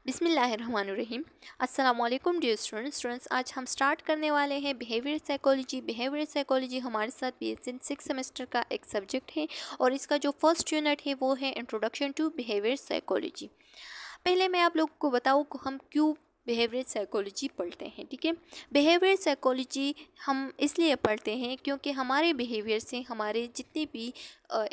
बिस्मिल्लाहिर्रहमानिर्रहीम। अस्सलाम वालेकुम डियर स्टूडेंट्स। आज हम स्टार्ट करने वाले हैं बिहेवियर साइकोलॉजी। बिहेवियर साइकोलॉजी हमारे साथ बीएससी 6 सेमेस्टर का एक सब्जेक्ट है और इसका जो फर्स्ट यूनिट है वो है इंट्रोडक्शन टू बिहेवियर साइकोलॉजी। पहले मैं आप लोगों को बताऊँ कि हम क्यों बिहेवियर साइकोलॉजी पढ़ते हैं। ठीक है, बिहेवियर साइकोलॉजी हम इसलिए पढ़ते हैं क्योंकि हमारे बिहेवियर से हमारे जितने भी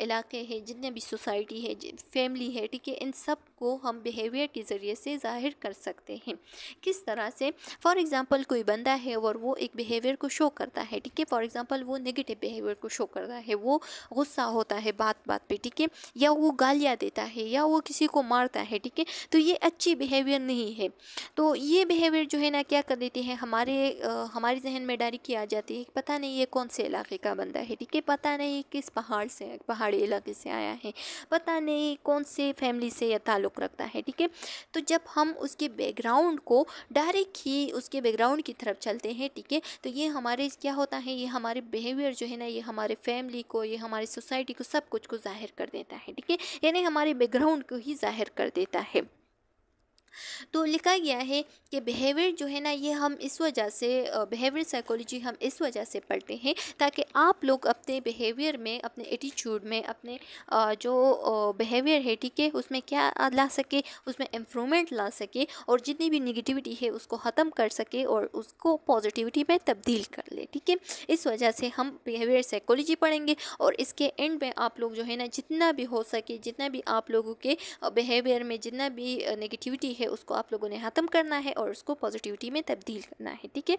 इलाके हैं, जितने भी सोसाइटी है, फैमिली है, ठीक है, इन सब को हम बिहेवियर के ज़रिए से ज़ाहिर कर सकते हैं। किस तरह से? फॉर एग्ज़ाम्पल कोई बंदा है और वो एक बिहेवियर को शो करता है, ठीक है, फॉर एग्ज़ाम्पल वो नेगेटिव बिहेवियर को शो करता है, वो गुस्सा होता है बात बात पे, ठीक है, या वो गालियाँ देता है या वो किसी को मारता है, ठीक है, तो ये अच्छी बिहेवियर नहीं है। तो ये बिहेवियर जो है ना क्या कर देती है, हमारे जहन में डायरेक्टली आ जाती है, पता नहीं ये कौन से इलाके का बंदा है, ठीक है, पता नहीं किस पहाड़ी इलाके से आया है, पता नहीं कौन से फैमिली से या ताल्लुक़ रखता है, ठीक है। तो जब हम उसके बैकग्राउंड को डायरेक्ट ही उसके बैकग्राउंड की तरफ चलते हैं, ठीक है, तो ये हमारे क्या होता है, ये हमारे बिहेवियर जो है ना, ये हमारे फैमिली को, ये हमारी सोसाइटी को, सब कुछ को जाहिर कर देता है, ठीक है, यानी हमारे बैकग्राउंड को ही जाहिर कर देता है। तो लिखा गया है कि बिहेवियर जो है ना, ये हम इस वजह से बिहेवियर साइकोलॉजी हम इस वजह से पढ़ते हैं ताकि आप लोग अपने बिहेवियर में, अपने एटीट्यूड में, अपने जो बिहेवियर है, ठीक है, उसमें क्या ला सके, उसमें इम्प्रूवमेंट ला सके और जितनी भी निगेटिविटी है उसको ख़त्म कर सके और उसको पॉजिटिविटी में तब्दील कर ले, ठीक है। इस वजह से हम बिहेवियर साइकोलॉजी पढ़ेंगे और इसके एंड में आप लोग जो है ना, जितना भी हो सके, जितना भी आप लोगों के बिहेवियर में जितना भी नेगेटिविटी है उसको आप लोगों ने ख़त्म करना है और उसको पॉजिटिविटी में तब्दील करना है, ठीक है।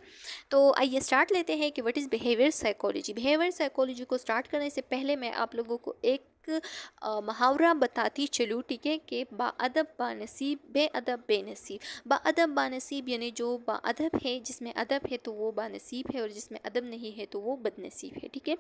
तो आइए स्टार्ट लेते हैं कि what is behaviour psychology. Behaviour psychology को स्टार्ट करने से पहले मैं आप लोगों को एक मुहावरा बताती चलूँ, ठीक है, कि बाअदब बानसीब, बेअदब बेनसीब। बाअदब बानसीब यानी जो बाअदब है, जिसमें अदब है तो वो बानसीब है और जिसमें अदब नहीं है तो वो बदनसीब है, ठीक है।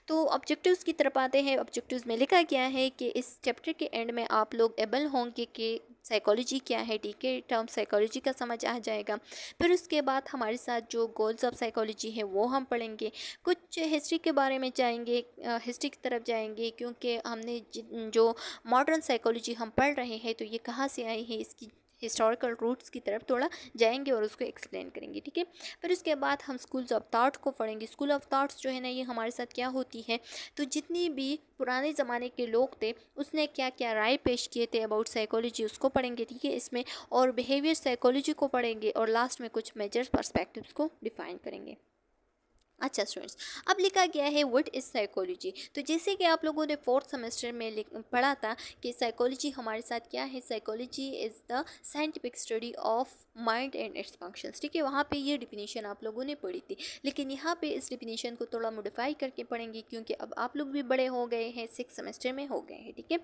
तो ऑब्जेक्टिव्स की तरफ आते हैं। ऑब्जेक्टिव्स में लिखा गया है कि इस चैप्टर के एंड में आप लोग एबल होंगे कि साइकोलॉजी क्या है, ठीक है, टर्म साइकोलॉजी का समझ आ जाएगा। फिर उसके बाद हमारे साथ जो गोल्स ऑफ साइकोलॉजी है वो हम पढ़ेंगे। कुछ हिस्ट्री के बारे में जाएंगे, हिस्ट्री की तरफ जाएंगे, क्योंकि हमने जो मॉडर्न साइकोलॉजी हम पढ़ रहे हैं तो ये कहाँ से आई है, इसकी हिस्टोरिकल रूट्स की तरफ थोड़ा जाएंगे और उसको एक्सप्लेन करेंगे, ठीक है। फिर उसके बाद हम स्कूल्स ऑफ थॉट को पढ़ेंगे। स्कूल ऑफ थॉट्स जो है ना, ये हमारे साथ क्या होती है, तो जितनी भी पुराने ज़माने के लोग थे उसने क्या क्या राय पेश किए थे अबाउट साइकोलॉजी, उसको पढ़ेंगे, ठीक है, इसमें और बिहेवियर साइकोलॉजी को पढ़ेंगे और लास्ट में कुछ मेजर पर्सपेक्टिव्स को डिफाइन करेंगे। अच्छा स्टूडेंट्स, अब लिखा गया है व्हाट इज़ साइकोलॉजी। तो जैसे कि आप लोगों ने फोर्थ सेमेस्टर में पढ़ा था कि साइकोलॉजी हमारे साथ क्या है, psychology is the scientific study of mind and it's functions, ठीक है, वहाँ पे ये डिफिनीशन आप लोगों ने पढ़ी थी। लेकिन यहाँ पे इस डिफिनीशन को थोड़ा मॉडिफाई करके पढ़ेंगे क्योंकि अब आप लोग भी बड़े हो गए हैं, 6 सेमेस्टर में हो गए हैं, ठीक है।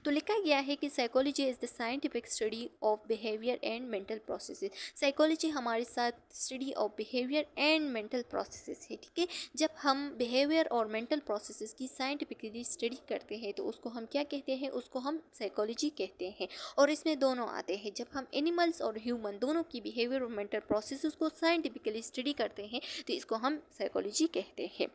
तो लिखा गया है कि psychology is the scientific study of behaviour and mental processes. Psychology हमारे साथ study of behaviour and mental processes है, ठीक है। जब हम बिहेवियर और मेंटल प्रोसेसेस की साइंटिफिकली स्टडी करते हैं तो उसको हम क्या कहते हैं, उसको हम साइकोलॉजी कहते हैं। और इसमें दोनों आते हैं, जब हम एनिमल्स और ह्यूमन दोनों की बिहेवियर और मेंटल प्रोसेसेस को साइंटिफिकली स्टडी करते हैं तो इसको हम साइकोलॉजी कहते हैं।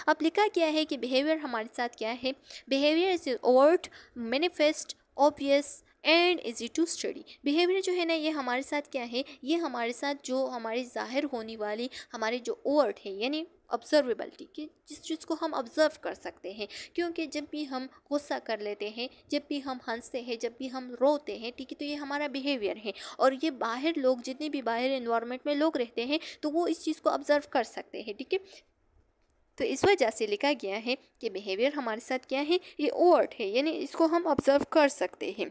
अब लिखा क्या है कि बिहेवियर हमारे साथ क्या है, behaviour is overt, manifest, obvious and easy to study. Behaviour जो है ना, ये हमारे साथ क्या है, ये हमारे साथ जो हमारी जाहिर होने वाली हमारे जो ओवर्ट है यानी ऑब्जर्वेबल, ठीक है, जिस चीज़ को हम ऑब्ज़र्व कर सकते हैं। क्योंकि जब भी हम गुस्सा कर लेते हैं, जब भी हम हंसते हैं, जब भी हम रोते हैं, ठीक है, तो ये हमारा बिहेवियर है और ये बाहर लोग, जितने भी बाहर इन्वायरमेंट में लोग रहते हैं तो वो इस चीज़ को ऑब्ज़र्व कर सकते हैं, ठीक है। तो इस वजह से लिखा गया है कि बिहेवियर हमारे साथ क्या है, ये ओवर्ट है यानी इसको हम ऑब्ज़र्व कर सकते हैं।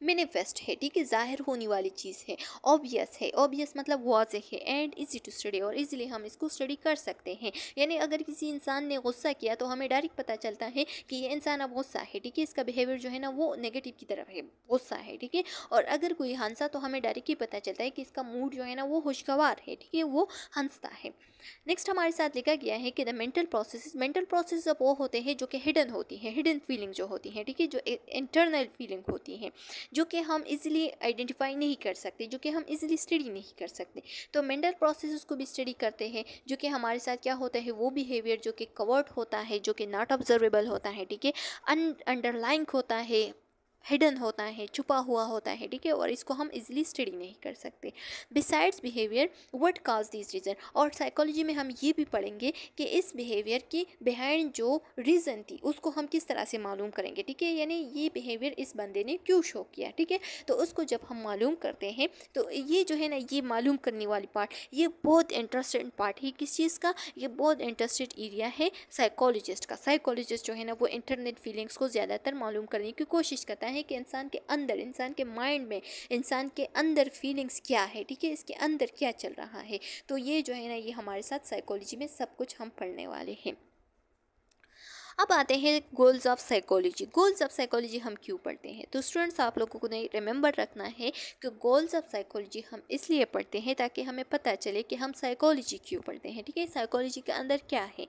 मैनिफेस्ट है, ठीक है, जाहिर होने वाली चीज़ है। ऑब्वियस है, ऑब्वियस मतलब वाज़ेह है। एंड इजी टू स्टडी, और इजीली हम इसको स्टडी कर सकते हैं। यानी अगर किसी इंसान ने गुस्सा किया तो हमें डायरेक्ट पता चलता है कि ये इंसान अब गुस्सा है, ठीक है, इसका बिहेवियर जो है ना वो नेगेटिव की तरफ है, गुस्सा है, ठीक है। और अगर कोई हंसा तो हमें डायरेक्ट ही पता चलता है कि इसका मूड जो है ना वो खुशगवार है, ठीक है, वो हंसता है। नेक्स्ट हमारे साथ लिखा गया है कि द मेंटल प्रोसेस अब वो होते हैं जो कि हिडन होती हैं, हिडन फीलिंग जो होती हैं, ठीक है, जो इंटरनल फीलिंग होती हैं, जो कि हम इजीली आइडेंटिफाई नहीं कर सकते, जो कि हम इजीली स्टडी नहीं कर सकते। तो मेंटल प्रोसेस को भी स्टडी करते हैं, जो कि हमारे साथ क्या होता है, वो बिहेवियर जो कि कवर्ड होता है, जो कि नॉट ऑब्जर्वेबल होता है, ठीक है, अंडरलाइंग होता है, हिडन होता है, छुपा हुआ होता है, ठीक है, और इसको हम इजीली स्टडी नहीं कर सकते। Besides behaviour what cause this reason, और साइकोलॉजी में हम ये भी पढ़ेंगे कि इस बिहेवियर की बिहाइंड जो रीज़न थी उसको हम किस तरह से मालूम करेंगे, ठीक है, यानी ये बिहेवियर इस बंदे ने क्यों शो किया, ठीक है। तो उसको जब हम मालूम करते हैं तो ये जो है ना, ये मालूम करने वाली पार्ट, ये बहुत इंटरेस्टेड पार्ट है। किस चीज़ का? ये बहुत इंटरेस्टेड एरिया है साइकोलॉजिस्ट का। साइकोलॉजिस्ट जो है ना, वो इंटरनेट फीलिंग्स को ज़्यादातर मालूम करने की कोशिश करता है कि इंसान के अंदर, इंसान के माइंड में, इंसान के अंदर फीलिंग्स क्या है, ठीक है, इसके अंदर क्या चल रहा है। तो ये जो है ना, ये हमारे साथ साइकोलॉजी में सब कुछ हम पढ़ने वाले हैं। अब आते हैं goals of psychology. Goals of psychology हम क्यों पढ़ते हैं? तो स्टूडेंट्स, आप लोगों को नहीं रिमेंबर रखना है कि गोल्स ऑफ साइकोलॉजी हम इसलिए पढ़ते हैं ताकि हमें पता चले कि हम साइकोलॉजी क्यों पढ़ते हैं, ठीक है, साइकोलॉजी के अंदर क्या है,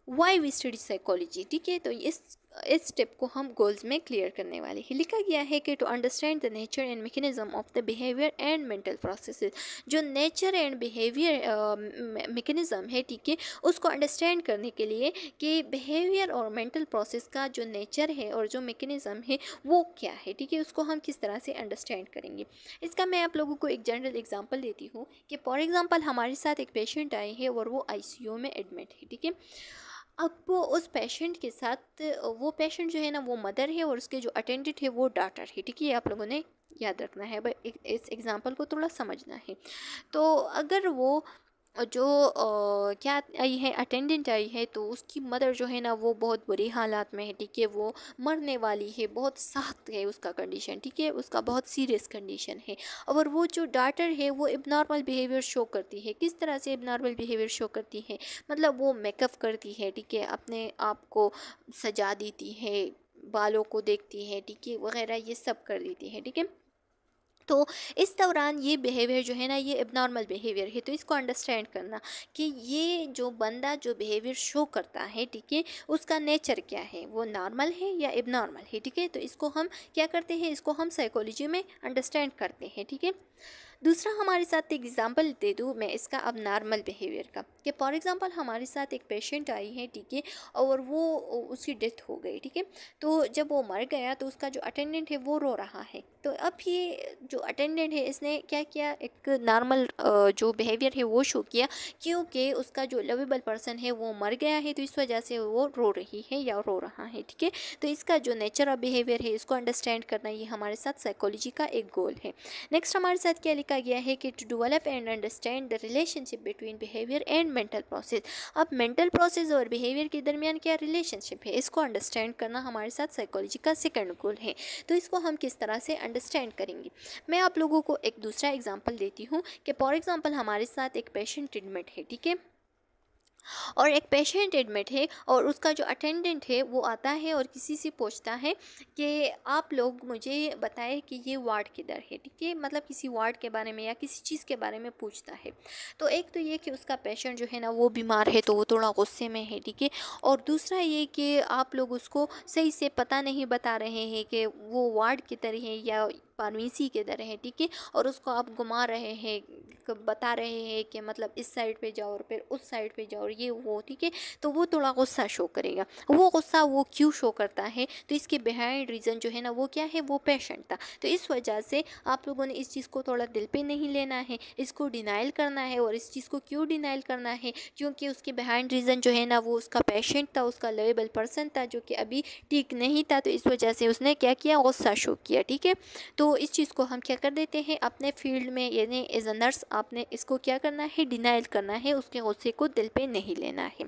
वाई वी स्टडी साइकोलॉजी, ठीक है। तो इस स्टेप को हम गोल्स में क्लियर करने वाले हैं। लिखा गया है कि to understand the nature and mechanism of the behaviour and mental processes, जो नेचर एंड बिहेवियर मैकेनिज्म है, ठीक है, उसको अंडरस्टैंड करने के लिए कि बिहेवियर और मेंटल प्रोसेस का जो नेचर है और जो मैकेनिज्म है वो क्या है, ठीक है, उसको हम किस तरह से अंडरस्टैंड करेंगे। इसका मैं आप लोगों को एक जनरल एग्जांपल देती हूँ कि फॉर एग्जांपल हमारे साथ एक पेशेंट आए हैं और वो आईसीयू में एडमिट है, ठीक है। अब वो उस पेशेंट के साथ, वो पेशेंट जो है ना, वो मदर है और उसके जो अटेंडेंट है वो डॉक्टर है, ठीक है, ये आप लोगों ने याद रखना है, भाई इस एग्जांपल को थोड़ा समझना है। तो अगर वो जो क्या आई है, अटेंडेंट आई है, तो उसकी मदर जो है ना, वो बहुत बुरी हालात में है, ठीक है, वो मरने वाली है, बहुत सख्त है उसका कंडीशन, ठीक है, उसका बहुत सीरियस कंडीशन है। और वो जो डॉक्टर है वो एबनॉर्मल बिहेवियर शो करती है। किस तरह से एबनॉर्मल बिहेवियर शो करती है? मतलब वो मेकअप करती है, ठीक है, अपने आप को सजा देती है, बालों को देखती है, ठीक है, वगैरह ये सब कर देती है, ठीक है। तो इस दौरान ये बिहेवियर जो है ना, ये एबनॉर्मल बिहेवियर है। तो इसको अंडरस्टैंड करना कि ये जो बंदा जो बिहेवियर शो करता है, ठीक है, उसका नेचर क्या है, वो नॉर्मल है या एबनॉर्मल है, ठीक है। तो इसको हम क्या करते हैं, इसको हम साइकोलॉजी में अंडरस्टैंड करते हैं, ठीक है। दूसरा, हमारे साथ एक एग्जांपल दे दूँ मैं इसका अब नॉर्मल बिहेवियर का, कि फॉर एग्जांपल हमारे साथ एक पेशेंट आई है, ठीक है, और वो उसकी डेथ हो गई, ठीक है। तो जब वो मर गया तो उसका जो अटेंडेंट है वो रो रहा है। तो अब ये जो अटेंडेंट है इसने क्या किया, एक नॉर्मल जो बिहेवियर है वो शो किया, क्योंकि उसका जो लवेबल पर्सन है वो मर गया है, तो इस वजह से वो रो रही है या रो रहा है, ठीक है। तो इसका जो नेचर ऑफ बिहेवियर है इसको अंडरस्टैंड करना, ये हमारे साथ साइकोलॉजी का एक गोल है। नेक्स्ट हमारे साथ क्या लिखा गया है कि to develop and understand the relationship between behaviour and mental process. अब मेंटल प्रोसेस और बिहेवियर के दरमियान क्या रिलेशनशिप है, इसको अंडरस्टैंड करना हमारे साथ साइकोलॉजी का सेकंड गोल है। तो इसको हम किस तरह से अंडरस्टैंड करेंगे? मैं आप लोगों को एक दूसरा एग्जांपल देती हूँ कि फॉर एग्जांपल हमारे साथ एक पेशेंट एडमिट है, ठीक है, और एक पेशेंट एडमिट है और उसका जो अटेंडेंट है वो आता है और किसी से पूछता है कि आप लोग मुझे बताएं कि ये वार्ड किधर है, ठीक है, मतलब किसी वार्ड के बारे में या किसी चीज़ के बारे में पूछता है। तो एक तो ये कि उसका पेशेंट जो है ना वो बीमार है, तो वो थोड़ा गुस्से में है, ठीक है। और दूसरा ये कि आप लोग उसको सही से पता नहीं बता रहे हैं कि वो वार्ड किधर है या फार्मेसी किधर है, ठीक है, और उसको आप घुमा रहे हैं, बता रहे हैं कि मतलब इस साइड पे जाओ और फिर उस साइड पे जाओ, ये वो, ठीक है। तो वो थोड़ा गुस्सा शो करेगा। वो गुस्सा वो क्यों शो करता है? तो इसके बिहाइंड रीज़न जो है ना वो क्या है, वो पेशेंट था। तो इस वजह से आप लोगों ने इस चीज़ को थोड़ा दिल पे नहीं लेना है, इसको डिनाइल करना है। और इस चीज़ को क्यों डिनाइल करना है? क्योंकि उसके बिहाइंड रीज़न जो है ना वो उसका पेशेंट था, उसका लवेबल पर्सन था जो कि अभी ठीक नहीं था। तो इस वजह से उसने क्या किया, गुस्सा शो किया, ठीक है। तो इस चीज़ को हम क्या कर देते हैं अपने फील्ड में, यानी एज अ नर्स आपने इसको क्या करना है, डिनाइल करना है, उसके गुस्से को दिल पे नहीं लेना है।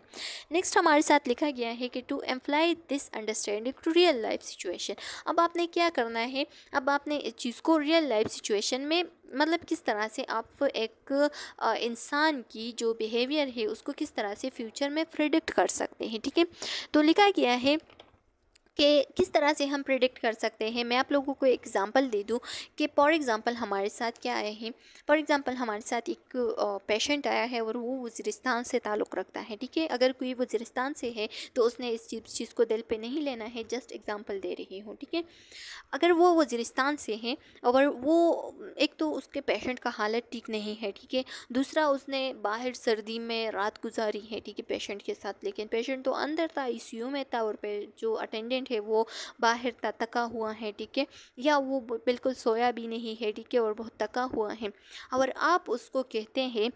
नेक्स्ट हमारे साथ लिखा गया है कि to employ this understanding to real life situation. अब आपने क्या करना है, अब आपने इस चीज़ को रियल लाइफ सिचुएशन में, मतलब किस तरह से आप एक इंसान की जो बिहेवियर है उसको किस तरह से फ्यूचर में प्रिडिक्ट कर सकते हैं, ठीक है। तो लिखा गया है कि किस तरह से हम प्रिडिक्ट कर सकते हैं। मैं आप लोगों को एग्जांपल दे दूं कि फॉर एग्जांपल हमारे साथ क्या आए हैं। फॉर एग्जांपल हमारे साथ एक पेशेंट आया है और वो वज़ीरिस्तान से ताल्लुक़ रखता है, ठीक है। अगर कोई वज़ीरिस्तान से है तो उसने इस चीज़ को दिल पे नहीं लेना है, जस्ट एग्जांपल दे रही हूँ, ठीक है। अगर वो वज़ीरिस्तान से हैं और वो, एक तो उसके पेशेंट का हालत ठीक नहीं है, ठीक है, दूसरा उसने बाहर सर्दी में रात गुजारी है, ठीक है, पेशेंट के साथ, लेकिन पेशेंट तो अंदर था, आईसीयू में था, और जो अटेंडेंट अटेंडेंट है वो बाहर थका हुआ है, ठीक है, या वो बिल्कुल सोया भी नहीं है, ठीक है, और बहुत थका हुआ है, और आप उसको कहते हैं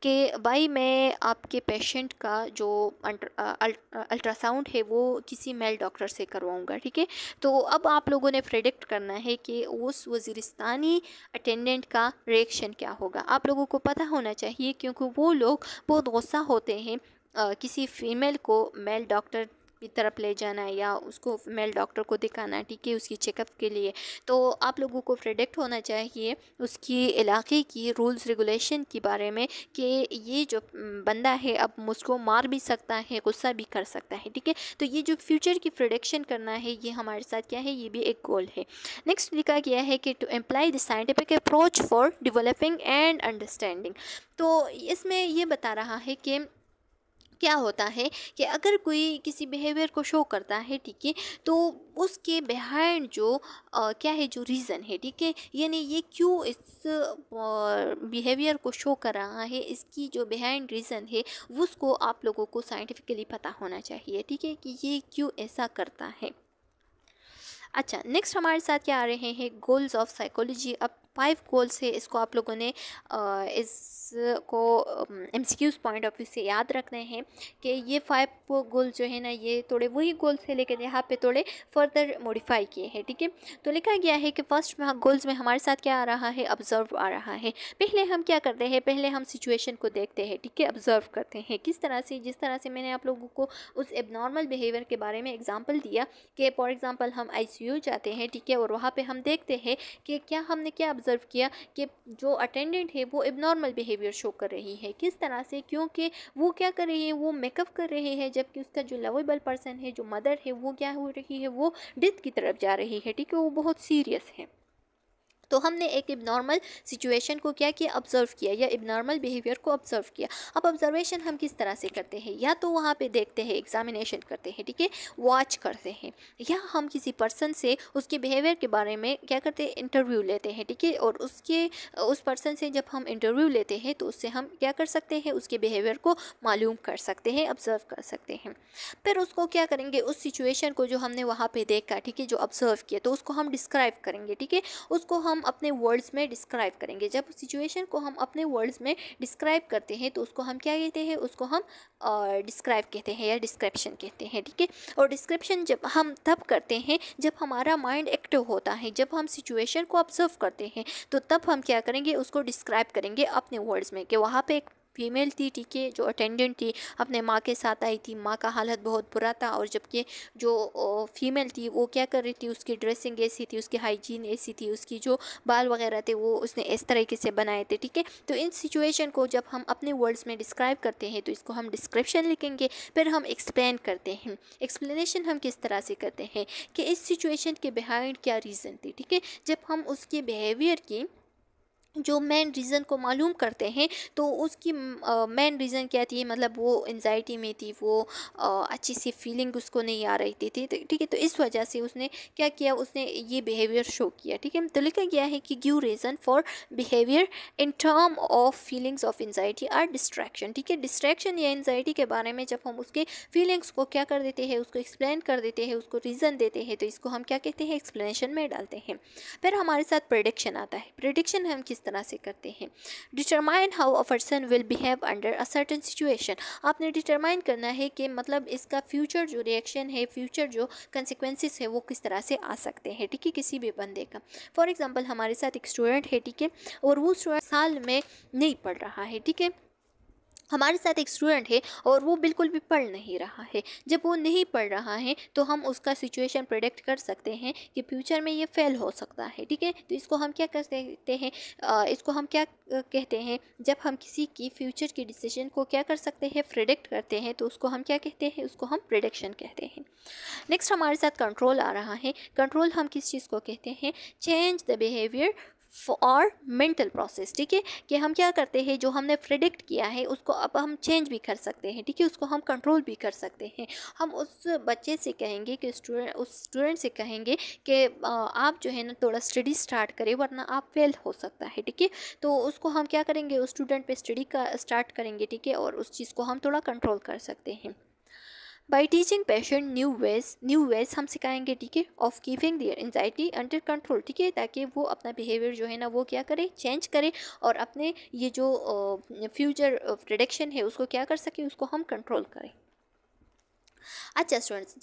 कि भाई मैं आपके पेशेंट का जो अल्ट्रासाउंड है वो किसी मेल डॉक्टर से करवाऊंगा, ठीक है। तो अब आप लोगों ने प्रेडिक्ट करना है कि उस वज़ीरिस्तानी अटेंडेंट का रिएक्शन क्या होगा। आप लोगों को पता होना चाहिए क्योंकि वो लोग बहुत गुस्सा होते हैं किसी फीमेल को मेल डॉक्टर की तरफ ले जाना या उसको मेल डॉक्टर को दिखाना, ठीक है, उसकी चेकअप के लिए। तो आप लोगों को प्रेडिक्ट होना चाहिए उसकी इलाके की रूल्स रेगुलेशन के बारे में कि ये जो बंदा है अब मुझको मार भी सकता है, गुस्सा भी कर सकता है, ठीक है। तो ये जो फ्यूचर की प्रेडिक्शन करना है ये हमारे साथ क्या है, ये भी एक गोल है। नेक्स्ट लिखा गया है कि to employ the scientific approach for developing and understanding. तो इसमें ये बता रहा है कि क्या होता है कि अगर कोई किसी बिहेवियर को शो करता है, ठीक है, तो उसके बिहाइंड जो क्या है, जो रीज़न है, ठीक है, यानी ये क्यों इस बिहेवियर को शो कर रहा है, इसकी जो बिहाइंड रीज़न है उसको आप लोगों को साइंटिफिकली पता होना चाहिए, ठीक है, कि ये क्यों ऐसा करता है। अच्छा, नेक्स्ट हमारे साथ क्या आ रहे हैं, गोल्स ऑफ साइकोलॉजी। अब 5 गोल्स है, इसको आप लोगों ने इसको एमसीक्यूज़ पॉइंट ऑफ व्यू से याद रखने हैं कि ये 5 गोल जो है ना ये थोड़े वही गोल्स है लेकिन यहाँ पे थोड़े फर्दर मॉडिफाई किए हैं, ठीक है। तो लिखा गया है कि फर्स्ट में गोल्स में हमारे साथ क्या आ रहा है, ऑब्जर्व आ रहा है। पहले हम क्या करते हैं, पहले हम सिचुएशन को देखते हैं, ठीक है, ऑब्जर्व करते हैं किस तरह से, जिस तरह से मैंने आप लोगों को उस एबनॉर्मल बिहेवियर के बारे में एग्जाम्पल दिया कि फॉर एग्जाम्पल हम ICU जाते हैं, ठीक है, और वहाँ पे हम देखते हैं कि क्या हमने क्या ऑब्जर्व किया कि जो अटेंडेंट है वो एबनॉर्मल बिहेवियर शो कर रही है। किस तरह से, क्योंकि वो क्या कर रही है, वो मेकअप कर रहे हैं, जबकि उसका जो लवेबल पर्सन है, जो मदर है, वो क्या हो रही है, वो डेथ की तरफ जा रही है, ठीक है, वो बहुत सीरियस है। तो हमने एक इबनॉर्मल सिचुएशन को क्या किया, ऑब्जर्व किया, या इबनॉर्मल बिहेवियर को ऑब्जर्व किया। अब ऑब्जर्वेशन हम किस तरह से करते हैं, या तो वहाँ पे देखते हैं, एग्जामिनेशन करते हैं, ठीक है, वॉच करते हैं, या हम किसी पर्सन से उसके बिहेवियर के बारे में क्या करते हैं, इंटरव्यू लेते हैं, ठीक है, और उस पर्सन से जब हम इंटरव्यू लेते हैं तो उससे हम क्या कर सकते हैं, उसके बिहेवियर को मालूम कर सकते हैं, ऑब्जर्व कर सकते हैं। फिर उसको क्या करेंगे, उस सिचुएशन को जो हमने वहाँ पे देखा, ठीक है, जो ऑब्जर्व किया, तो उसको हम डिस्क्राइब करेंगे, ठीक है, उसको हम अपने वर्ड्स में डिस्क्राइब करेंगे। जब सिचुएशन को हम अपने वर्ड्स में डिस्क्राइब करते हैं तो उसको हम क्या कहते हैं, उसको हम डिस्क्राइब कहते हैं या डिस्क्रिप्शन कहते हैं, ठीक है। और डिस्क्रिप्शन जब हम तब करते हैं जब हमारा माइंड एक्टिव होता है, जब हम सिचुएशन को ऑब्जर्व करते हैं तो तब हम क्या करेंगे, उसको डिस्क्राइब करेंगे अपने वर्ड्स में कि वहाँ पे एक फीमेल थी, ठीक है, जो अटेंडेंट थी, अपने माँ के साथ आई थी, माँ का हालत बहुत बुरा था, और जबकि जो फीमेल थी वो क्या कर रही थी, उसकी ड्रेसिंग ऐसी थी, उसकी हाइजीन ऐसी थी, उसकी जो बाल वगैरह थे वो उसने इस तरीके से बनाए थे, ठीक है। तो इन सिचुएशन को जब हम अपने वर्ड्स में डिस्क्राइब करते हैं तो इसको हम डिस्क्रिप्शन लिखेंगे। फिर हम एक्सप्लेन करते हैं। एक्सप्लेनेशन हम किस तरह से करते हैं कि इस सिचुएशन के बिहाइंड क्या रीज़न थी, ठीक है। जब हम उसके बिहेवियर की जो मेन रीज़न को मालूम करते हैं तो उसकी मेन रीज़न क्या थी, मतलब वो एंजाइटी में थी, वो अच्छी सी फीलिंग उसको नहीं आ रही थी, ठीक है। तो इस वजह से उसने क्या किया, उसने ये बिहेवियर शो किया, ठीक है। तो लिखा गया है कि give reason for behaviour in term of feelings of anxiety or distraction, ठीक है। डिस्ट्रैक्शन या एंजाइटी के बारे में जब हम उसके फीलिंग्स को क्या कर देते हैं, उसको एक्सप्लेन कर देते हैं, उसको रीज़न देते हैं, तो इसको हम क्या कहते हैं, एक्सप्लेनेशन में डालते हैं। फिर हमारे साथ प्रेडिक्शन आता है। प्रेडिक्शन हम किस तरह से करते हैं, determine how a person will behave under a certain situation. आपने डिटरमाइन करना है कि मतलब इसका फ्यूचर जो रिएक्शन है, फ्यूचर जो कंसिक्वेंसेस है वो किस तरह से आ सकते हैं, ठीक है, किसी भी बंदे का। फॉर एग्जांपल हमारे साथ एक स्टूडेंट है, ठीक है, और वो स्टूडेंट साल में नहीं पढ़ रहा है, ठीक है। हमारे साथ एक स्टूडेंट है और वो बिल्कुल भी पढ़ नहीं रहा है। जब वो नहीं पढ़ रहा है तो हम उसका सिचुएशन प्रेडिक्ट कर सकते हैं कि फ्यूचर में ये फेल हो सकता है, ठीक है। तो इसको हम क्या कर सकते हैं, इसको हम क्या कहते हैं, जब हम किसी की फ्यूचर की डिसीजन को क्या कर सकते हैं, प्रेडिक्ट करते हैं, तो उसको हम क्या कहते हैं, उसको हम प्रेडिक्शन कहते हैं। नेक्स्ट हमारे साथ कंट्रोल आ रहा है। कंट्रोल हम किस चीज़ को कहते हैं, चेंज द बिहेवियर और मेंटल प्रोसेस, ठीक है, कि हम क्या करते हैं, जो हमने प्रेडिक्ट किया है उसको अब हम चेंज भी कर सकते हैं, ठीक है, उसको हम कंट्रोल भी कर सकते हैं। हम उस बच्चे से कहेंगे कि उस स्टूडेंट से कहेंगे कि आप जो है ना थोड़ा स्टडी स्टार्ट करें वरना आप फेल हो सकता है, ठीक है। तो उसको हम क्या करेंगे, उस स्टूडेंट पे स्टडी का स्टार्ट करेंगे, ठीक है, और उस चीज़ को हम थोड़ा कंट्रोल कर सकते हैं। By teaching patient new ways हम सिखाएंगे, ठीक है, of keeping their anxiety under control, ठीक है, ताकि वो अपना बिहेवियर जो है ना वो क्या करे, चेंज करे, और अपने ये जो फ्यूचर प्रेडिक्शन है उसको क्या कर सके, उसको हम कंट्रोल करें। अच्छा स्टूडेंट्स,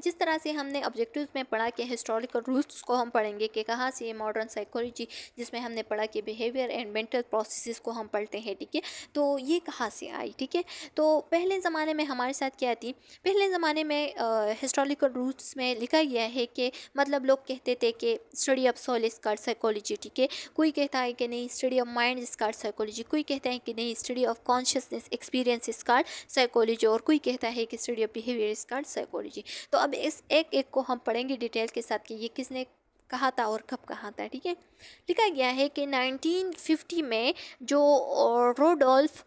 जिस तरह से हमने ऑब्जेक्टिव्स में पढ़ा कि हिस्टोरिकल रूट्स को हम पढ़ेंगे कि कहाँ से मॉडर्न साइकोलॉजी, जिसमें हमने पढ़ा कि बिहेवियर एंड मेंटल प्रोसेसेस को हम पढ़ते हैं, ठीक है, तो ये कहाँ से आई, ठीक है। तो पहले ज़माने में हमारे साथ क्या थी, पहले ज़माने में हिस्टोरिकल रूट्स में लिखा गया है कि मतलब लोग कहते थे कि study of soul is called psychology, ठीक है, कोई कहता है कि नहीं study of mind is called psychology, कोई कहता है कि नहीं study of consciousness experience is called psychology, और कोई कहता है कि study of behaviour is called psychology. तो अब इस एक एक को हम पढ़ेंगे डिटेल के साथ कि ये किसने कहा था और कब कहा था, ठीक है। लिखा गया है कि 1950 में जो रोडोल्फ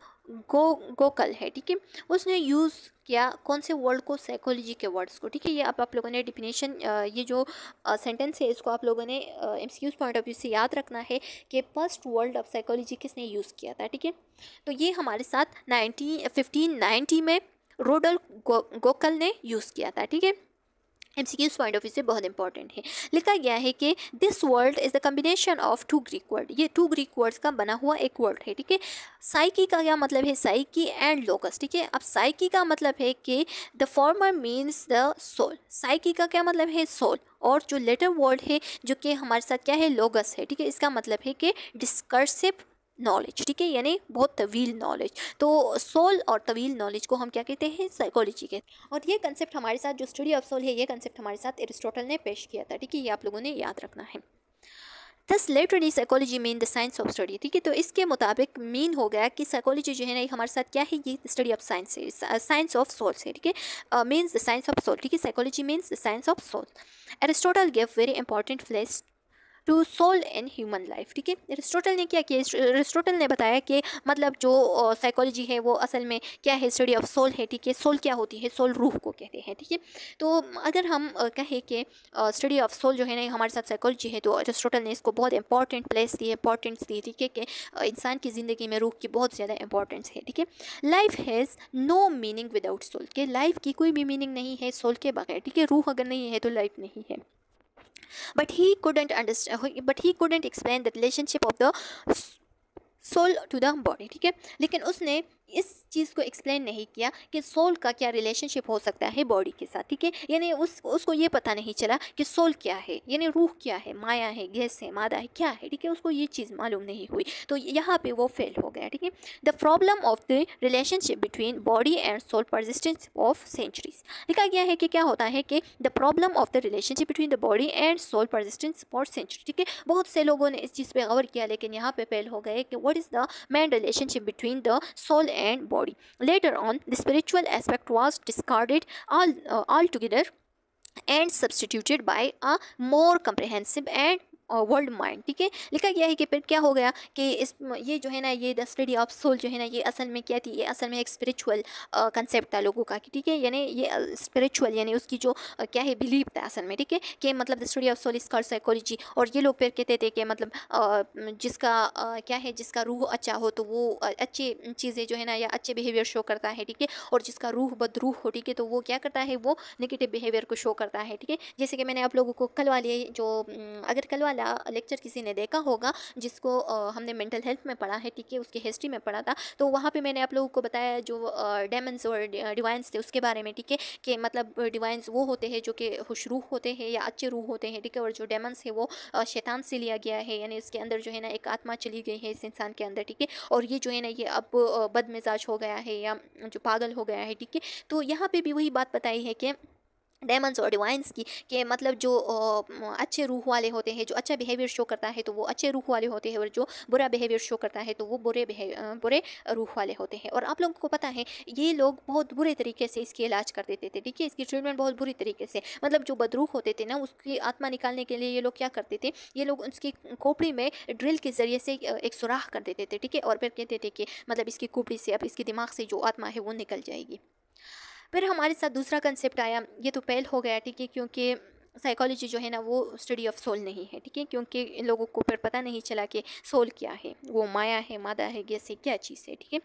गोकल है, ठीक है, उसने यूज़ किया कौन से वर्ड को, साइकोलॉजी के वर्ड्स को, ठीक है। ये आप लोगों ने डिफिनेशन, ये जो सेंटेंस है इसको आप लोगों ने एमसीक्यूज पॉइंट ऑफ व्यू से याद रखना है कि फर्स्ट वर्ड ऑफ साइकोलॉजी किसने यूज़ किया था, ठीक है। तो ये हमारे साथ 1590 में रोडोल्फ गोकल ने यूज़ किया था, ठीक है। एमसीक्यूज पॉइंट ऑफ व्यू से बहुत इंपॉर्टेंट है। लिखा गया है कि this word is the combination of two Greek word, ये टू ग्रीक वर्ड्स का बना हुआ एक वर्ड है, ठीक है। साइकी का क्या मतलब है, साइकी एंड लोगस, ठीक है। अब साइकी का मतलब है कि the former means the soul, psyche का क्या मतलब है, सोल, और जो लेटर वर्ड है जो कि हमारे साथ क्या है, लोगस है, ठीक है, इसका मतलब है कि डिस्कर्सिव नॉलेज, ठीक है, यानी बहुत तवील नॉलेज। तो सोल और तवील नॉलेज को हम क्या कहते हैं, साइकोलॉजी के। और ये कंसेप्ट हमारे साथ जो स्टडी ऑफ सोल है, ये कंसेप्ट हमारे साथ एरिस्टोटल ने पेश किया था, ठीक है, ये आप लोगों ने याद रखना है। दस literally psychology mean the science of study, ठीक है। तो इसके मुताबिक मीन हो गया कि साइकोलॉजी जो है ना ये हमारे साथ क्या है, ये स्टडी ऑफ साइंस है, साइंस ऑफ सोल है, ठीक है, means the science of soul, ठीक है, psychology means the science of soul. Aristotle give very important place to soul in human life, ठीक है। एरिस्टोटल ने क्या किया, एरिस्टोटल ने बताया कि मतलब जो साइकोलॉजी है वो असल में क्या है, स्टडी ऑफ सोल है, ठीक है। सोल क्या होती है, सोल रूह को कहते हैं, ठीक है। तो अगर हम कहें कि स्टडी ऑफ सोल जो है ना हमारे साथ साइकोलॉजी है, तो एरिस्टोटल ने इसको बहुत इंपॉर्टेंट प्लेस दी, इंपॉर्टेंस दी, ठीक है, कि इंसान की ज़िंदगी में रूह की बहुत ज़्यादा इंपॉर्टेंस है, ठीक है। Life has no meaning without soul, कि लाइफ की कोई भी मीनिंग नहीं है सोल के बगैर, ठीक है। रूह अगर नहीं है तो लाइफ नहीं है। But he couldn't understand, but he couldn't explain the relationship of the soul to the body, ठीक है। लेकिन उसने इस चीज़ को एक्सप्लेन नहीं किया कि सोल का क्या रिलेशनशिप हो सकता है बॉडी के साथ, ठीक है। यानी उसको ये पता नहीं चला कि सोल क्या है, यानी रूह क्या है, माया है, गैस है, मादा है, क्या है, ठीक है, उसको ये चीज़ मालूम नहीं हुई। तो यहाँ पे वो फेल हो गया, ठीक है। The problem of the relationship between body and soul persistence of centuries, लिखा गया है कि क्या होता है कि the problem of the relationship between the body and soul persistence for century, ठीक है। बहुत से लोगों ने इस चीज़ पे गौर किया, लेकिन यहाँ पे फेल हो गए कि what is the main relationship between the soul and body. Later on, the spiritual aspect was discarded altogether and substituted by a more comprehensive and world mind, ठीक है। लिखा गया है कि फिर क्या हो गया कि इस ये जो है ना ये द स्टडी ऑफ सोल जो है ना ये असल में क्या थी, ये असल में एक स्पिरिचुअल कंसेप्ट था लोगों का, ठीक है। यानी ये स्पिरिचुअल यानी उसकी जो क्या है बिलीव था असल में, ठीक है, कि मतलब the study of soul is called psychology. और ये लोग फिर कहते थे कि मतलब जिसका क्या है, जिसका रूह अच्छा हो तो वो अच्छी चीज़ें जो है ना या अच्छे बिहेवियर शो करता है, ठीक है। और जिसका रूह बदरूह हो, ठीक है, तो वो क्या करता है, वो नेगेटिव बिहेवियर को शो करता है, ठीक है। जैसे कि मैंने आप लोगों को कल वाले जो अगर कल वाला लेक्चर किसी ने देखा होगा जिसको हमने मेंटल हेल्थ में पढ़ा है, ठीक है, उसकी हिस्ट्री में पढ़ा था, तो वहाँ पे मैंने आप लोगों को बताया जो डेमन्स और डिवाइंस थे उसके बारे में, ठीक है, कि मतलब डिवाइंस वो होते हैं जो कि खुश रूह होते हैं या अच्छे रूह होते हैं, ठीक है। और जो डेमन्स है वो शैतान से लिया गया है, यानी इसके अंदर जो है ना एक आत्मा चली गई है इस इंसान के अंदर, ठीक है। और ये जो है ना ये अब बदमिजाज हो गया है या जो पागल हो गया है, ठीक है। तो यहाँ पे भी वही बात बताई है कि डेमन्स और डिवाइंस की कि मतलब जो अच्छे रूह वाले होते हैं, जो अच्छा बिहेवियर शो करता है तो वो अच्छे रूह वाले होते हैं, और जो बुरा बिहेवियर शो करता है तो वो बुरे रूह वाले होते हैं। और आप लोगों को पता है ये लोग बहुत बुरे तरीके से इसकी इलाज कर देते थे, ठीक है, इसकी ट्रीटमेंट बहुत बुरी तरीके से, मतलब जो बदरूह होते थे ना उसकी आत्मा निकालने के लिए ये लोग क्या करते थे, ये लोग उसकी खोपड़ी में ड्रिल के ज़रिए से एक सुराख कर देते थे, ठीक है। और फिर कहते थे कि मतलब इसकी खोपड़ी से अब इसके दिमाग से जो आत्मा है वो निकल जाएगी। फिर हमारे साथ दूसरा कंसेप्ट आया, ये तो फेल हो गया, ठीक है, क्योंकि साइकोलॉजी जो है ना वो स्टडी ऑफ सोल नहीं है, ठीक है, क्योंकि इन लोगों को फिर पता नहीं चला कि सोल क्या है, वो माया है, मादा है, गैस है, क्या चीज़ है, ठीक है।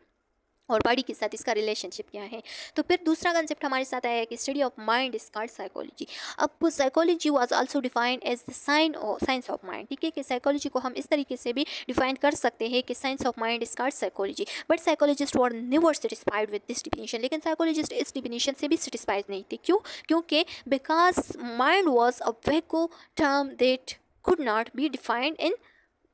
और बॉडी के साथ इसका रिलेशनशिप क्या है। तो फिर दूसरा कंसेप्ट हमारे साथ आया है कि study of mind is called psychology. अब psychology was also defined as the science of mind, ठीक है, कि साइकोलॉजी को हम इस तरीके से भी डिफाइन कर सकते हैं कि science of mind is called psychology. But psychologist were never satisfied with this definition, लेकिन साइकोलॉजिस्ट इस डिफिनीशन से भी सेटिस्फाइड नहीं थे। क्यों? क्योंकि because mind was a vague term that could not be defined in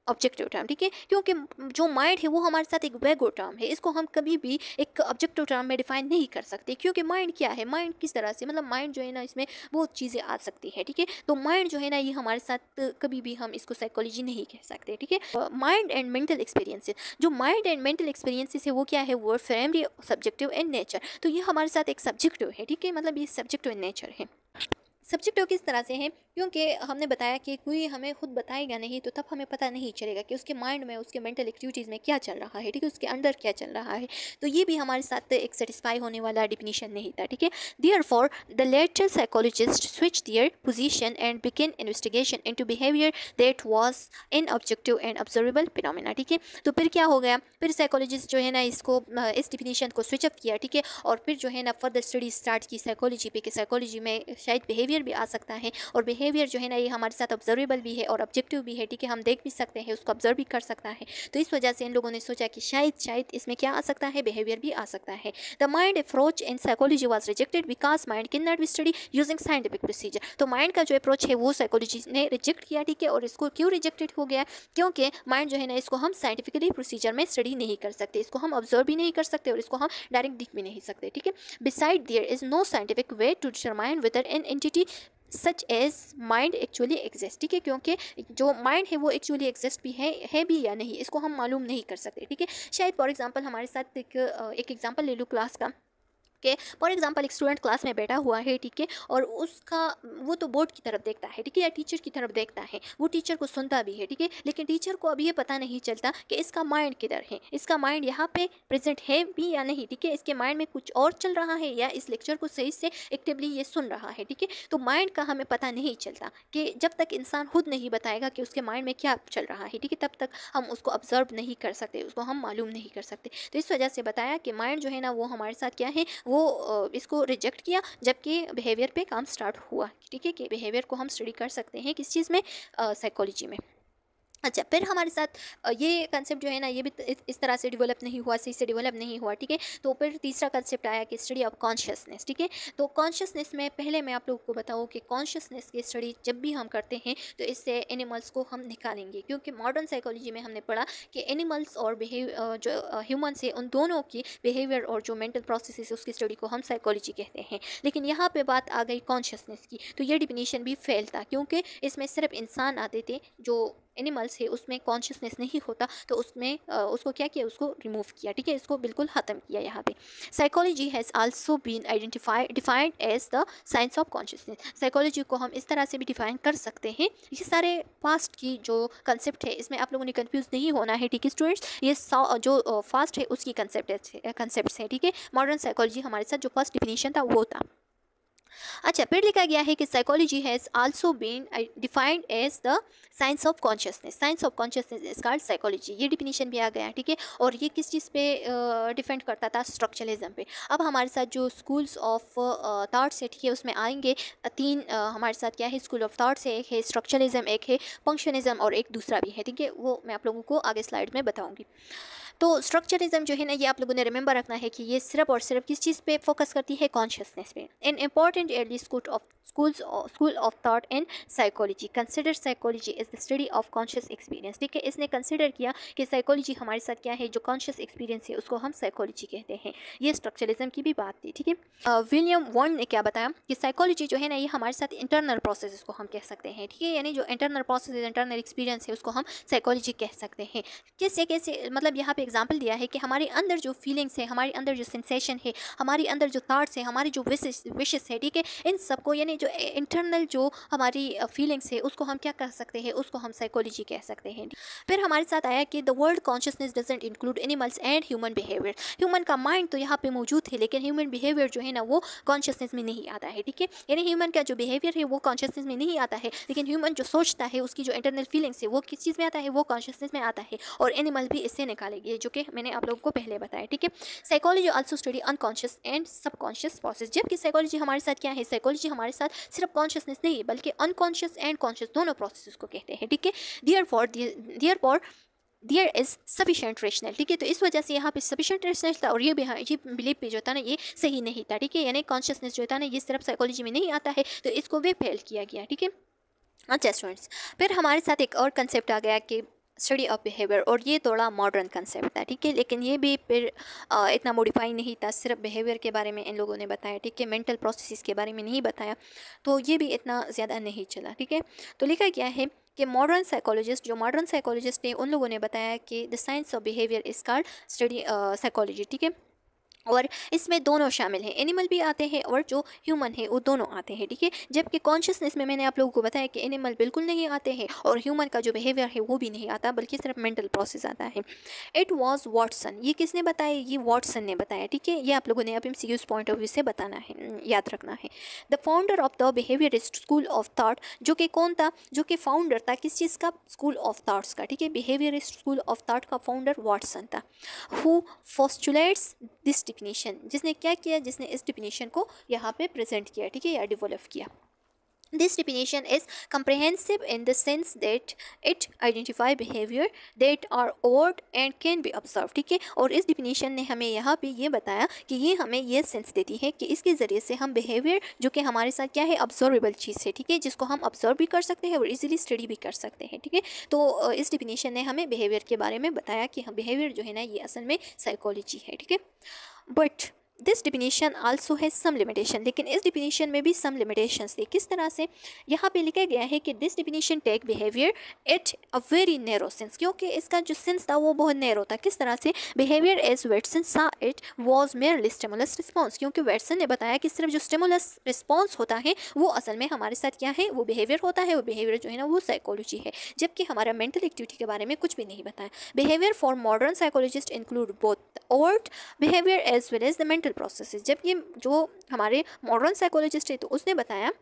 objective term, ठीक है, क्योंकि जो माइंड है वो हमारे साथ एक वैगो टर्म है, इसको हम कभी भी एक ऑब्जेक्टिव टर्म में डिफाइन नहीं कर सकते। क्योंकि माइंड क्या है, माइंड किस तरह से, मतलब माइंड जो है ना इसमें बहुत चीज़ें आ सकती है, ठीक है। तो माइंड जो है ना ये हमारे साथ कभी भी हम इसको साइकोलॉजी नहीं कह सकते, ठीक है। माइंड एंड मेंटल एक्सपीरियंसेस, जो माइंड एंड मेंटल एक्सपीरियंसेस है वो क्या है, वो प्राइमरी सब्जेक्टिव इन नेचर। तो ये हमारे साथ एक सब्जेक्टिव है, ठीक है, मतलब ये सब्जेक्टिव इन नेचर है। सब्जेक्टिव किस तरह से है, क्योंकि हमने बताया कि कोई हमें खुद बताएगा नहीं तो तब हमें पता नहीं चलेगा कि उसके माइंड में, उसके मेंटल एक्टिविटीज़ में क्या चल रहा है, ठीक है, उसके अंदर क्या चल रहा है। तो ये भी हमारे साथ एक सेटिस्फाई होने वाला डिफिनीशन नहीं था, ठीक है। Therefore the latter psychologist switch their position and begin investigation into behaviour that was in objective and observable phenomena, ठीक है। तो फिर क्या हो गया, फिर साइकोलॉजिस्ट जो है ना इसको इस डिफिनीशन को स्विच अप किया, ठीक है, और फिर जो है ना फर्दर स्टडी स्टार्ट की साइकोलॉजी पे, कि साइकोलॉजी में शायद बिहेवियर भी आ सकता है, और बिहेवियर जो है ना ये हमारे साथ ऑब्जर्वेबल भी है और ऑब्जेक्टिव भी है, ठीक है, हम देख भी सकते हैं, उसको ऑब्जर्व भी कर सकता है। तो इस वजह से इन लोगों ने सोचा कि शायद इसमें क्या आ सकता है, बिहेवियर भी आ सकता है। The mind approach in psychology was rejected because mind can not be study using scientific procedure. तो माइंड का जो अप्रोच है वो साइकोलॉजी ने रिजेक्ट किया, ठीक है, और इसको क्यों रिजेक्टेड हो गया, क्योंकि माइंड जो है ना इसको हम साइंटिफिकली प्रोसीजर में स्टडी नहीं कर सकते, इसको हम ऑब्जर्व भी नहीं कर सकते और इसको हम डायरेक्ट देख भी नहीं सकते, ठीक है। Beside there is no scientific way to determine whether an entity such as mind actually exist, ठीक है, क्योंकि जो माइंड है वो एक्चुअली एग्जिस्ट भी है भी या नहीं, इसको हम मालूम नहीं कर सकते, ठीक है। शायद फॉर एग्जांपल हमारे साथ एक एग्जांपल ले लो क्लास का, के फॉर एग्जांपल एक स्टूडेंट क्लास में बैठा हुआ है, ठीक है, और उसका वो तो बोर्ड की तरफ देखता है, ठीक है, या टीचर की तरफ देखता है, वो टीचर को सुनता भी है, ठीक है, लेकिन टीचर को अभी ये पता नहीं चलता कि इसका माइंड किधर है, इसका माइंड यहाँ पे प्रेजेंट है भी या नहीं, ठीक है, इसके माइंड में कुछ और चल रहा है या इस लेक्चर को सही से एक्टिवली ये सुन रहा है, ठीक है। तो माइंड का हमें पता नहीं चलता, कि जब तक इंसान खुद नहीं बताएगा कि उसके माइंड में क्या चल रहा है, ठीक है, तब तक हम उसको ऑब्जर्व नहीं कर सकते, उसको हम मालूम नहीं कर सकते। तो इस वजह से बताया कि माइंड जो है ना वो हमारे साथ क्या है, वो इसको रिजेक्ट किया, जबकि बिहेवियर पे काम स्टार्ट हुआ, ठीक है, कि बिहेवियर को हम स्टडी कर सकते हैं किस चीज़ में, साइकोलॉजी में। अच्छा, फिर हमारे साथ ये कंसेप्ट जो है ना ये भी इस तरह से डेवलप नहीं हुआ, सही से डेवलप नहीं हुआ, ठीक है। तो फिर तीसरा कंसेप्ट आया कि स्टडी ऑफ कॉन्शियसनेस, ठीक है। तो कॉन्शियसनेस में पहले मैं आप लोगों को बताऊँ कि कॉन्शियसनेस की स्टडी जब भी हम करते हैं तो इससे एनिमल्स को हम निकालेंगे, क्योंकि मॉडर्न साइकोलॉजी में हमने पढ़ा कि एनिमल्स और जो ह्यूमन्स है उन दोनों की बिहेवियर और जो मेंटल प्रोसेस है उसकी स्टडी को हम साइकोलॉजी कहते हैं। लेकिन यहाँ पे बात आ गई कॉन्शियसनेस की, तो ये डिफिनीशन भी फेल था, क्योंकि इसमें सिर्फ इंसान आते थे, जो एनिमल्स है उसमें कॉन्शियसनेस नहीं होता, तो उसमें उसको क्या किया, उसको रिमूव किया, ठीक है, इसको बिल्कुल ख़त्म किया यहाँ पे। Psychology has also been defined as the science of consciousness. Psychology को हम इस तरह से भी डिफाइन कर सकते हैं। ये सारे पास्ट की जो कंसेप्ट है इसमें आप लोगों ने कंफ्यूज नहीं होना है, ठीक है स्टूडेंट्स, ये जो फास्ट है उसकी कंसेप्ट है, ठीक है। मॉडर्न साइकोलॉजी हमारे साथ जो फर्स्ट डिफिनीशन था वो था। अच्छा, फिर लिखा गया है कि psychology has also been defined as the science of consciousness. Science of consciousness is called psychology, ये डिफिनीशन भी आ गया, ठीक है। और ये किस चीज़ पे डिपेंड करता था, स्ट्रक्चरलिज्म पे। अब हमारे साथ जो स्कूल्स ऑफ थॉट्स है, ठीक है, उसमें आएंगे तीन हमारे साथ क्या है, स्कूल ऑफ थॉट्स है, एक है स्ट्रक्चरलिज्म, एक है फंक्शनिज्म और एक दूसरा भी है, ठीक है, वो मैं आप लोगों को आगे स्लाइड में बताऊँगी। तो स्ट्रक्चरिज्म जो है ना ये आप लोगों ने रिमेंबर रखना है कि ये सिर्फ और सिर्फ किस चीज़ पे फोकस करती है, कॉन्शियसनेस पे। An important early school of thought in psychology consider psychology is the study of conscious experience, ठीक है। इसने कंसिडर किया कि साइकोलॉजी हमारे साथ क्या है, जो कॉन्शियस एक्सपीरियंस है उसको हम साइकोलॉजी कहते हैं। ये स्ट्रक्चरिज्म की भी बात थी, ठीक है। विलियम वॉर्न ने क्या बताया कि साइकोलॉजी जो है ना ये हमारे साथ इंटरनल प्रोसेस को हम कह सकते हैं, ठीक है, यानी जो इंटरनल प्रोसेस, इंटरनल एक्सपीरियंस है उसको हम साइकोलॉजी कह सकते हैं। कैसे मतलब यहाँ पे एग्जाम्पल दिया है कि हमारे अंदर जो फीलिंग्स है, हमारे अंदर जो सेंसेशन है, हमारे अंदर जो थॉट्स है, हमारी जो विशेस है, ठीक है, इन सबको यानी जो इंटरनल जो हमारी फीलिंग्स है उसको हम क्या कह सकते हैं, उसको हम साइकोलॉजी कह सकते हैं। फिर हमारे साथ आया कि the world consciousness doesn't include animals and human behaviour. Human का माइंड तो यहाँ पे मौजूद है, लेकिन ह्यूमन बिहेवियर जो है ना वो कॉन्शियसनेस में नहीं आता है, ठीक है। यानी ह्यूमन का जो बिहेवियर है वो कॉन्शियसनेस में नहीं आता है, लेकिन ह्यूमन जो सोचता है उसकी जो इंटरनल फीलिंग्स है वो किस चीज़ में आता है, वो कॉन्शियसनेस में आता है, और एनिमल भी इससे निकालेगी। है, जो कि मैंने आप लोगों को पहले बताया, ठीक है। Psychology also study unconscious and subconscious process, जबकि साइकोलॉजी हमारे साथ क्या है, साइकोलॉजी हमारे साथ सिर्फ कॉन्शियसनेस नहीं बल्कि अनकॉन्शियस एंड कॉन्शियस दोनों प्रोसेस को कहते हैं, ठीक है। Therefore there is sufficient rational, ठीक है। तो इस वजह से यहाँ पे सफिशेंट रेशनल था और ये बिलीव पे जो था ना ये सही नहीं था, ठीक है। यानी कॉन्शियसनेस जो था ना ये सिर्फ साइकोलॉजी में नहीं आता है, तो इसको वे फेल किया गया, ठीक है। अच्छा स्टूडेंट्स, फिर हमारे साथ एक और कंसेप्ट आ गया कि स्टडी ऑफ बिहेवियर, और ये थोड़ा मॉडर्न कंसेप्ट था, ठीक है। लेकिन ये भी फिर इतना मॉडिफाई नहीं था, सिर्फ बिहेवियर के बारे में इन लोगों ने बताया, ठीक है। मेंटल प्रोसेसेस के बारे में नहीं बताया, तो ये भी इतना ज़्यादा नहीं चला, ठीक है। तो लिखा गया है कि मॉडर्न साइकोलॉजिस्ट थे उन लोगों ने बताया कि the science of behaviour is called study psychology, ठीक है। और इसमें दोनों शामिल हैं, एनिमल भी आते हैं और जो ह्यूमन है वो दोनों आते हैं, ठीक है। जबकि कॉन्शियसनेस में मैंने आप लोगों को बताया कि एनिमल बिल्कुल नहीं आते हैं और ह्यूमन का जो बिहेवियर है वो भी नहीं आता, बल्कि सिर्फ मेंटल प्रोसेस आता है। इट वाज वाटसन, ये किसने बताया, ये वाटसन ने बताया, ठीक है। ये आप लोगों ने अब एमसीक्यूज पॉइंट ऑफ व्यू से बताना है, याद रखना है। The founder of the behaviourist school of thought, जो कि कौन था, जो कि फाउंडर था किस चीज़ का, स्कूल ऑफ थॉट्स का, ठीक है। बिहेवियरिस्ट स्कूल ऑफ थॉट का फाउंडर वाटसन था। हु पोस्टुलेट्स दिस डिफिनीशन, जिसने क्या किया, जिसने इस डिफिनीशन को यहाँ पे प्रेजेंट किया, ठीक है, या डेवलप किया। This definition is comprehensive in the sense that it identify behavior that are overt and can be observed, ठीक है। और इस डिफिनीशन ने हमें यहाँ पे ये बताया कि ये हमें ये सेंस देती है कि इसके ज़रिए से हम बिहेवियर जो कि हमारे साथ क्या है, ऑब्जर्वेबल चीज़ है, ठीक है, जिसको हम ऑब्जर्व भी कर सकते हैं और इजीली स्टडी भी कर सकते हैं, ठीक है। तो इस डिफिनीशन ने हमें बिहेवियर के बारे में बताया कि हम बिहेवियर जो है ना ये असल में साइकोलॉजी है, ठीक है। बट दिस डिफिनीशन आल्सो है सम लिमिटेशन, लेकिन इस डिफिनीशन में भी सम लिमिटेशंस थे। किस तरह से, यहाँ पे लिखा गया है कि this definition take behaviour at a very narrow sense, क्योंकि इसका जो सेंस था वो बहुत नैरो था। किस तरह से, बिहेवियर एज वेटसन सा it was merely stimulus response, क्योंकि वेटसन ने बताया कि सिर्फ जो स्टिमुलस रिस्पॉन्स होता है वो असल में हमारे साथ क्या है, वो बिहेवियर होता है, वो बिहेवियर जो है ना वो साइकोलॉजी है, जबकि हमारा मेंटल एक्टिविटी के बारे में कुछ भी नहीं बताया। Behaviour for modern psychologist include both overt behaviour as well as the mental process, जब ये जो हमारे मॉडर्न साइकोलॉजिस्ट है तो उसने बताया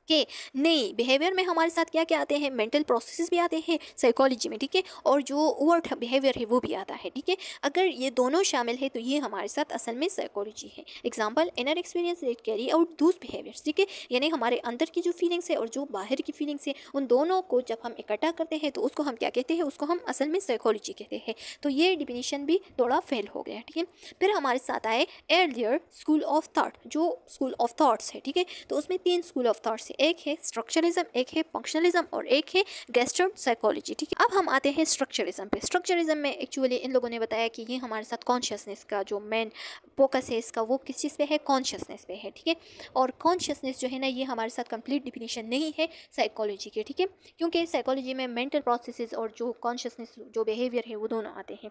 कि नहीं, बिहेवियर में हमारे साथ क्या क्या आते हैं, मेंटल प्रोसेसेस भी आते हैं साइकोलॉजी में, ठीक है, और जो ओवर्ट बिहेवियर है वो भी आता है, ठीक है। अगर ये दोनों शामिल है तो ये हमारे साथ असल में साइकोलॉजी है। Example, inner experience that carry out दूस बिहेवियर्स, ठीक है, यानी हमारे अंदर की जो फीलिंग्स है और जो बाहर की फीलिंग्स है उन दोनों को जब हम इकट्ठा करते हैं तो उसको हम क्या कहते हैं, उसको हम असल में साइकोलॉजी कहते हैं। तो ये डिफिनीशन भी थोड़ा फेल हो गया, ठीक है। फिर हमारे साथ आए एर्लियर स्कूल ऑफ थॉट, जो स्कूल ऑफ थॉट्स है, ठीक है। तो उसमें 3 स्कूल ऑफ थॉट्स है, एक है स्ट्रक्चरलिज्म, एक है फंक्शनलिज्म और एक है गेस्टर्ट साइकोलॉजी, ठीक है। अब हम आते हैं स्ट्रक्चरलिज्म पे। स्ट्रक्चरलिज्म में एक्चुअली इन लोगों ने बताया कि ये हमारे साथ कॉन्शियसनेस का जो मेन फोकस है इसका, वो किस चीज़ पे है, कॉन्शियसनेस पे है, ठीक है। और कॉन्शियसनेस जो है ना ये हमारे साथ कंप्लीट डिफिनीशन नहीं है साइकोलॉजी के, ठीक है, क्योंकि साइकोलॉजी में मेंटल प्रोसेसेस और जो कॉन्शियसनेस जो बिहेवियर है वो दोनों आते हैं।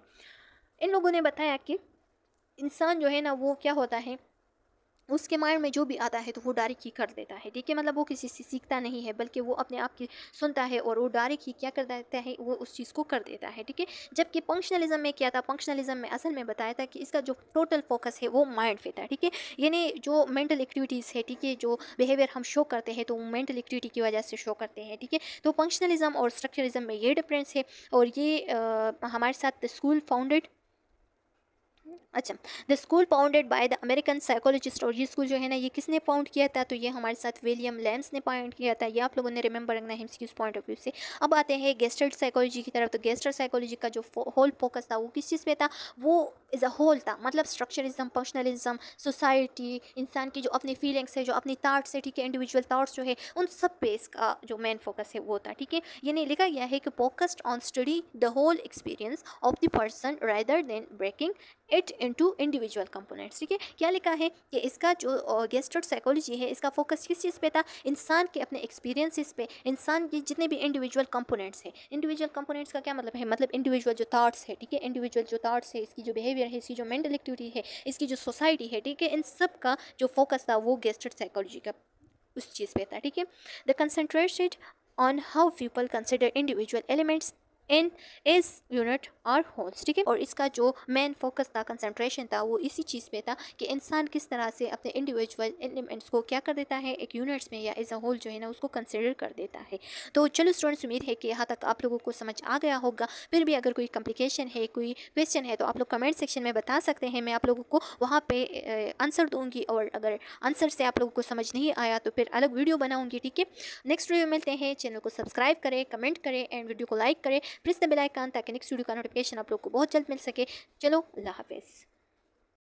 इन लोगों ने बताया कि इंसान जो है ना वो क्या होता है, उसके माइंड में जो भी आता है तो वो डायरेक्ट ही कर देता है, ठीक है। मतलब वो किसी से सीखता नहीं है बल्कि वो अपने आप की सुनता है और वो डायरेक्ट ही क्या कर देता है, वो उस चीज़ को कर देता है, ठीक है। जबकि फंक्शनलिज्म में क्या था, फंक्शनलिज्म में असल में बताया था कि इसका जो टोटल फोकस है वो माइंड पे था, ठीक है। यानी जो मेंटल एक्टिविटीज़ है, ठीक है, जो बिहेवियर हम शो करते हैं तो वो मेंटल एक्टिविटी की वजह से शो करते हैं, ठीक है। तो फंक्शनलिज्म और स्ट्रक्चरलिज्म में ये डिफरेंस है। और ये हमारे साथ स्कूल फाउंडेड, अच्छा, the school founded by the American psychologist, और ये स्कूल जो है ना ये किसने फाउंड किया था, तो ये हमारे साथ विलियम लैम्स ने फाउंड किया था। ये आप लोगों ने रिमेंबर रखना है एमसीक्यूज पॉइंट ऑफ व्यू से। अब आते हैं गेस्टर्ट साइकोलॉजी की तरफ। तो गेस्टर्ट साइकोलॉजी का जो होल फोकस था वो किस चीज़ पे था, वो एज अ होल था, मतलब स्ट्रक्चरिज्म, फंक्शनलिज्म, सोसाइटी, इंसान की जो अपनी फीलिंग्स है, जो अपनी थाट्स है, ठीक है, इंडिविजुअल थाट्स जो है उन सब पे इसका जो मेन फोकस है वो था, ठीक है। यानी लिखा गया है कि focused on study the whole experience of the person rather than breaking it into individual components, ठीक है। क्या लिखा है कि इसका जो गेस्टर्ट साइकोलॉजी है इसका फोकस किस चीज़ पे था, इंसान के अपने एक्सपीरियंसेस पे, इंसान के जितने भी इंडिविजुअल कंपोनेंट्स हैं। इंडिविजुअल कंपोनेंट्स का क्या मतलब है, मतलब इंडिविजुअल जो थाट्स है, ठीक है, इंडिविजुअल जो थाट्स है, इसकी जो बिहेवियर है, इसकी जो मेंटल एक्टिविटी है, इसकी जो सोसाइटी है, ठीक है, इन सब का जो फोकस था वो गेस्टर्ट साइकोलॉजी का उस चीज़ पे था, ठीक है। The concentrated on how people consider individual elements in इस यूनिट और होल्स, ठीक है। और इसका जो मेन फोकस था, कंसंट्रेशन था, वो इसी चीज़ पे था कि इंसान किस तरह से अपने इंडिविजुअल एलिमेंट्स को क्या कर देता है, एक यूनिट्स में या एज अ होल जो है ना उसको कंसिडर कर देता है। तो चलो स्टूडेंट्स, उम्मीद है कि यहाँ तक आप लोगों को समझ आ गया होगा। फिर भी अगर कोई कॉम्प्लिकेशन है, कोई क्वेश्चन है, तो आप लोग कमेंट सेक्शन में बता सकते हैं, मैं आप लोगों को वहाँ पे आंसर दूंगी। और अगर आंसर से आप लोगों को समझ नहीं आया तो फिर अलग वीडियो बनाऊंगी, ठीक है। नेक्स्ट वीडियो मिलते हैं। चैनल को सब्सक्राइब करें, कमेंट करें एंड वीडियो को लाइक करें, प्रेस द बेल आइकन ताकि नेक्स्ट वीडियो का नोटिफिकेशन आप लोग को बहुत जल्द मिल सके। चलो, अल्लाह हाफिज़।